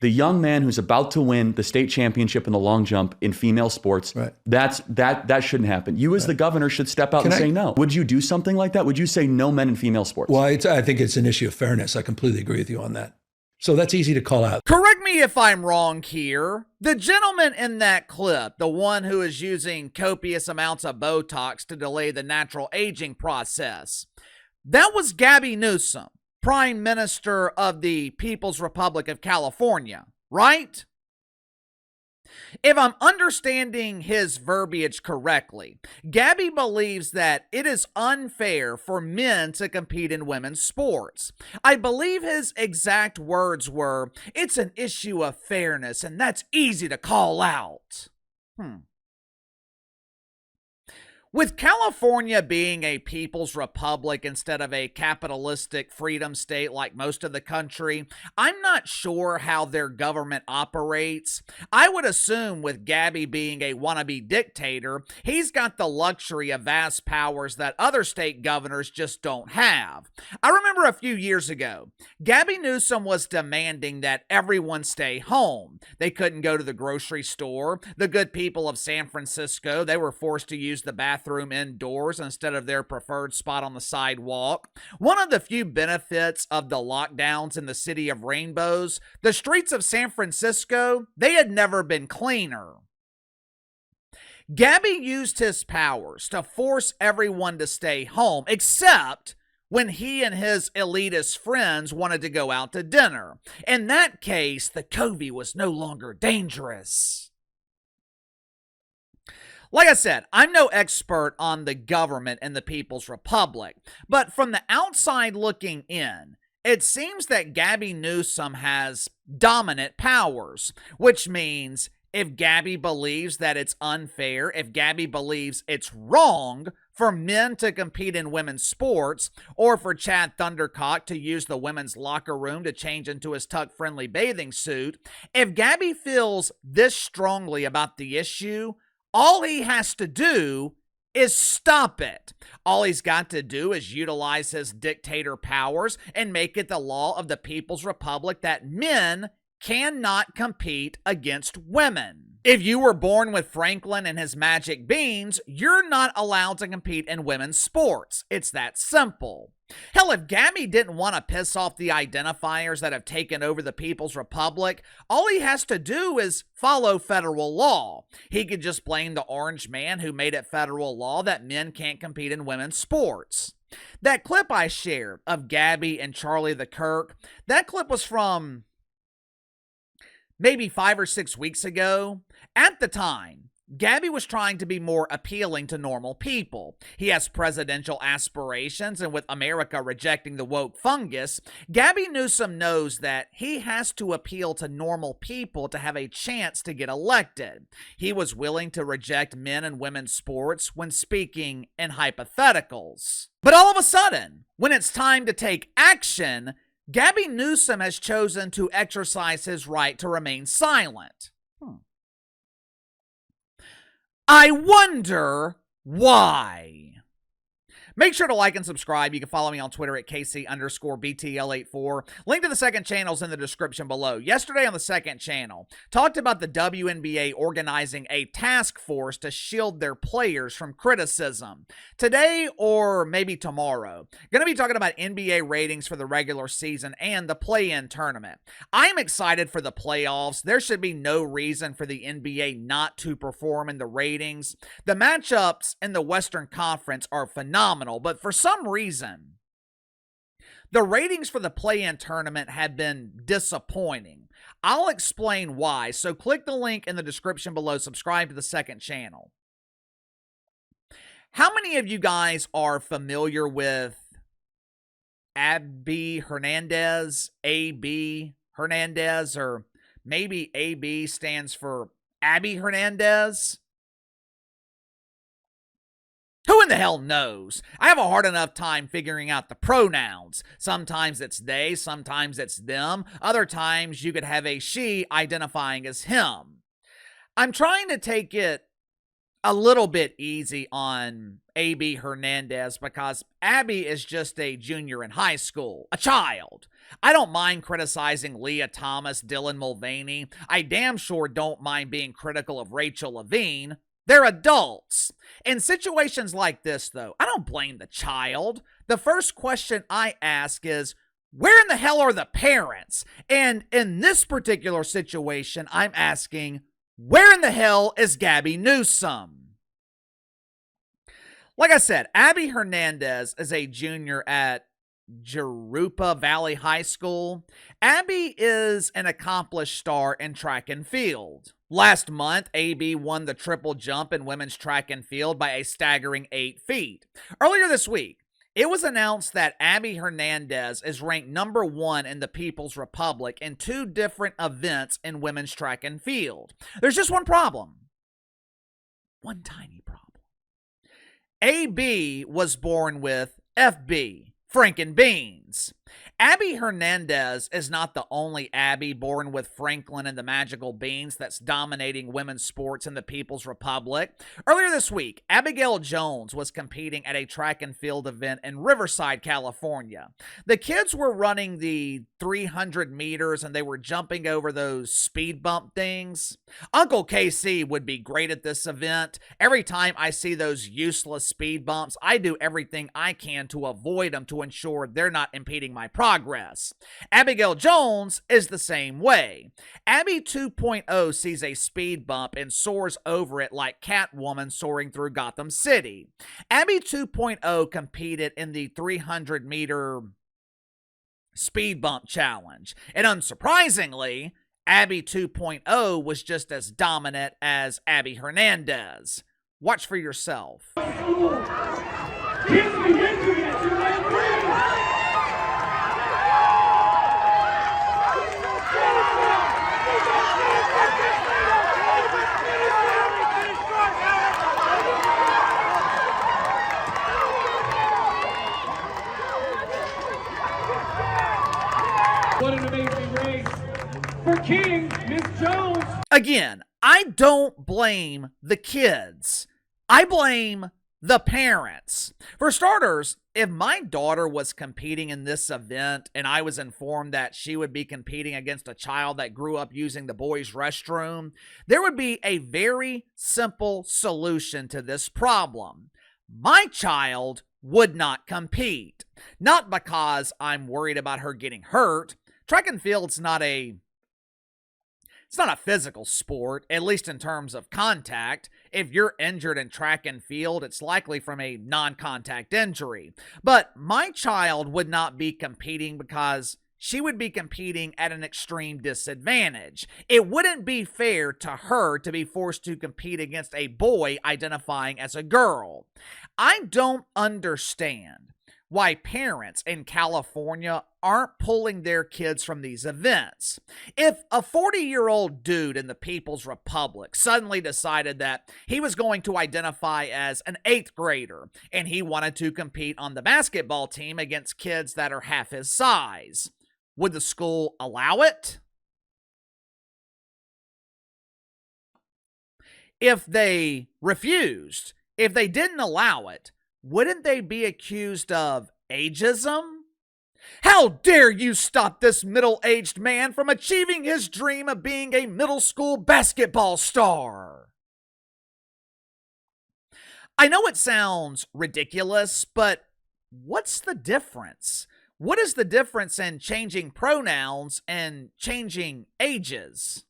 The young man who's about to win the state championship in the long jump in female sports, Right. that shouldn't happen. You as the governor should step out and say no. Would you do something like that? Would you say no men in female sports? Well, I think it's an issue of fairness. I completely agree with you on that. So that's easy to call out. Correct me if I'm wrong here. The gentleman in that clip, the one who is using copious amounts of Botox to delay the natural aging process, that was Gavin Newsom, Prime Minister of the People's Republic of California, right? If I'm understanding his verbiage correctly, Gabby believes that it is unfair for men to compete in women's sports. I believe his exact words were, "It's an issue of fairness, and that's easy to call out." With California being a people's republic instead of a capitalistic freedom state like most of the country, I'm not sure how their government operates. I would assume with Gabby being a wannabe dictator, he's got the luxury of vast powers that other state governors just don't have. I remember a few years ago, Gavin Newsom was demanding that everyone stay home. They couldn't go to the grocery store. The good people of San Francisco, they were forced to use the bathroom indoors instead of their preferred spot on the sidewalk. One of the few benefits of the lockdowns in the city of rainbows, the streets of San Francisco, they had never been cleaner. Gabby used his powers to force everyone to stay home, except when he and his elitist friends wanted to go out to dinner. In that case, the COVID was no longer dangerous. Like I said, I'm no expert on the government and the People's Republic, but from the outside looking in, it seems that Gavin Newsom has dominant powers, which means if Gabby believes that it's unfair, if Gabby believes it's wrong for men to compete in women's sports, or for Chad Thundercock to use the women's locker room to change into his tuck-friendly bathing suit, if Gabby feels this strongly about the issue, all he has to do is stop it. All he's got to do is utilize his dictator powers and make it the law of the People's Republic that men cannot compete against women. If you were born with Franklin and his magic beans, you're not allowed to compete in women's sports. It's that simple. Hell, if Gabby didn't want to piss off the identifiers that have taken over the People's Republic, all he has to do is follow federal law. He could just blame the orange man who made it federal law that men can't compete in women's sports. That clip I shared of Gabby and Charlie the Kirk, that clip was from maybe 5 or 6 weeks ago. At the time, Gabby was trying to be more appealing to normal people. He has presidential aspirations, and with America rejecting the woke fungus, Gabby Newsom knows that he has to appeal to normal people to have a chance to get elected. He was willing to reject men and women's sports when speaking in hypotheticals. But all of a sudden, when it's time to take action, Gabby Newsom has chosen to exercise his right to remain silent. I wonder why. Make sure to like and subscribe. You can follow me on Twitter at KC_BTL84. Link to the second channel is in the description below. Yesterday on the second channel, talked about the WNBA organizing a task force to shield their players from criticism. Today, or maybe tomorrow, going to be talking about NBA ratings for the regular season and the play-in tournament. I'm excited for the playoffs. There should be no reason for the NBA not to perform in the ratings. The matchups in the Western Conference are phenomenal. But for some reason, the ratings for the play-in tournament have been disappointing. I'll explain why, so click the link in the description below, subscribe to the second channel. How many of you guys are familiar with Hernandez, AB Hernandez, or maybe AB stands for Abby Hernandez? Who in the hell knows? I have a hard enough time figuring out the pronouns. Sometimes it's they, sometimes it's them. Other times you could have a she identifying as him. I'm trying to take it a little bit easy on AB Hernandez because Abby is just a junior in high school, a child. I don't mind criticizing Leah Thomas, Dylan Mulvaney. I damn sure don't mind being critical of Rachel Levine. They're adults. In situations like this, though, I don't blame the child. The first question I ask is, where in the hell are the parents? And in this particular situation, I'm asking, where in the hell is Gabby Newsom? Like I said, Abby Hernandez is a junior at Jurupa Valley High School. Abby is an accomplished star in track and field. Last month, AB won the triple jump in women's track and field by a staggering 8 feet. Earlier this week, it was announced that Abby Hernandez is ranked number 1 in the People's Republic in 2 different events in women's track and field. There's just one problem. One tiny problem. AB was born with FB, Franken Beans. Abby Hernandez is not the only Abby born with Franklin and the magical beans that's dominating women's sports in the People's Republic. Earlier this week, Abigail Jones was competing at a track and field event in Riverside, California. The kids were running the 300 meters and they were jumping over those speed bump things. Uncle KC would be great at this event. Every time I see those useless speed bumps, I do everything I can to avoid them to ensure they're not impeding my progress. Abigail Jones is the same way. Abby 2.0 sees a speed bump and soars over it like Catwoman soaring through Gotham City. Abby 2.0 competed in the 300-meter speed bump challenge, and unsurprisingly, Abby 2.0 was just as dominant as Abby Hernandez. Watch for yourself. What an amazing race for King, Miss Jones. Again, I don't blame the kids. I blame the parents. For starters, if my daughter was competing in this event and I was informed that she would be competing against a child that grew up using the boys' restroom, there would be a very simple solution to this problem. My child would not compete. Not because I'm worried about her getting hurt. Track and field's not a physical sport, at least in terms of contact. If you're injured in track and field, it's likely from a non-contact injury. But my child would not be competing because she would be competing at an extreme disadvantage. It wouldn't be fair to her to be forced to compete against a boy identifying as a girl. I don't understand why parents in California aren't pulling their kids from these events. If a 40-year-old dude in the People's Republic suddenly decided that he was going to identify as an 8th grader and he wanted to compete on the basketball team against kids that are half his size, would the school allow it? If they refused, if they didn't allow it, wouldn't they be accused of ageism? How dare you stop this middle-aged man from achieving his dream of being a middle school basketball star? I know it sounds ridiculous, but what's the difference? What is the difference in changing pronouns and changing ages?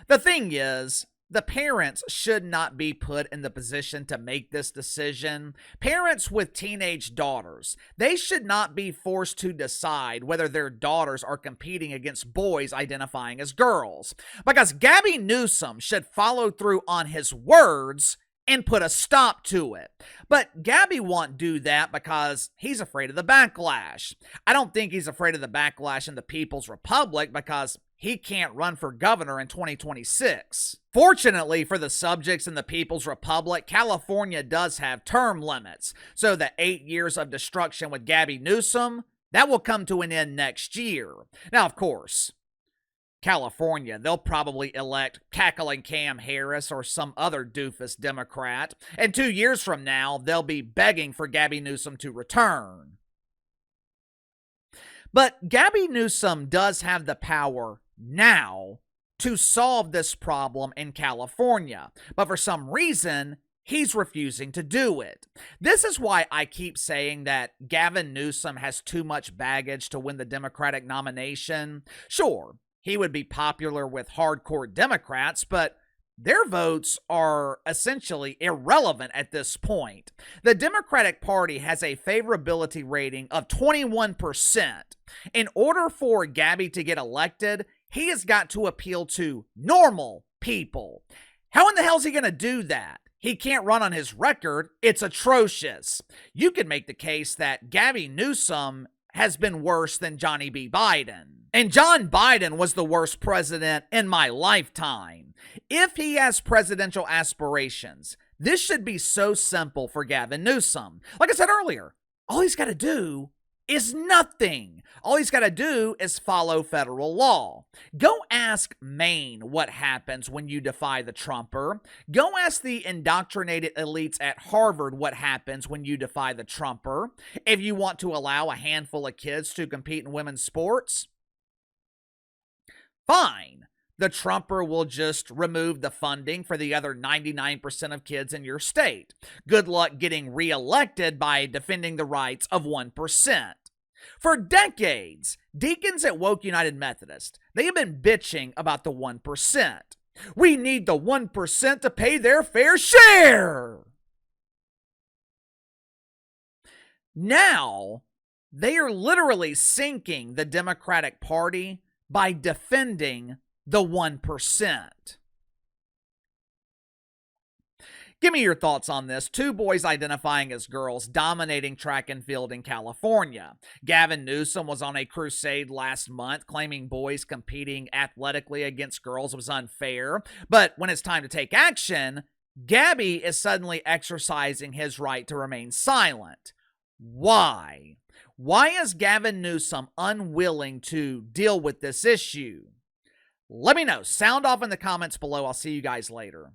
The thing is, the parents should not be put in the position to make this decision. Parents with teenage daughters, they should not be forced to decide whether their daughters are competing against boys identifying as girls. Because Gabby Newsom should follow through on his words and put a stop to it. But Gabby won't do that because he's afraid of the backlash. I don't think he's afraid of the backlash in the People's Republic because he can't run for governor in 2026. Fortunately for the subjects in the People's Republic, California does have term limits. So the 8 years of destruction with Gabby Newsom, that will come to an end next year. Now, of course, California, they'll probably elect cackling Cam Harris or some other doofus Democrat. And 2 years from now, they'll be begging for Gabby Newsom to return. But Gabby Newsom does have the power now to solve this problem in California. But for some reason, he's refusing to do it. This is why I keep saying that Gavin Newsom has too much baggage to win the Democratic nomination. Sure, he would be popular with hardcore Democrats, but their votes are essentially irrelevant at this point. The Democratic Party has a favorability rating of 21%. In order for Gabby to get elected, he has got to appeal to normal people. How in the hell is he going to do that? He can't run on his record. It's atrocious. You could make the case that Gabby Newsom has been worse than Johnny B. Biden. And John Biden was the worst president in my lifetime. If he has presidential aspirations, this should be so simple for Gavin Newsom. Like I said earlier, all he's got to do is nothing. All he's got to do is follow federal law. Go ask Maine what happens when you defy the Trumper. Go ask the indoctrinated elites at Harvard what happens when you defy the Trumper. If you want to allow a handful of kids to compete in women's sports, fine. The Trumper will just remove the funding for the other 99% of kids in your state. Good luck getting reelected by defending the rights of 1%. For decades, deacons at Woke United Methodist, they have been bitching about the 1%. We need the 1% to pay their fair share. Now, they are literally sinking the Democratic Party by defending the 1%. Give me your thoughts on this. 2 boys identifying as girls dominating track and field in California. Gavin Newsom was on a crusade last month claiming boys competing athletically against girls was unfair. But when it's time to take action, Gabby is suddenly exercising his right to remain silent. Why? Why is Gavin Newsom unwilling to deal with this issue? Let me know. Sound off in the comments below. I'll see you guys later.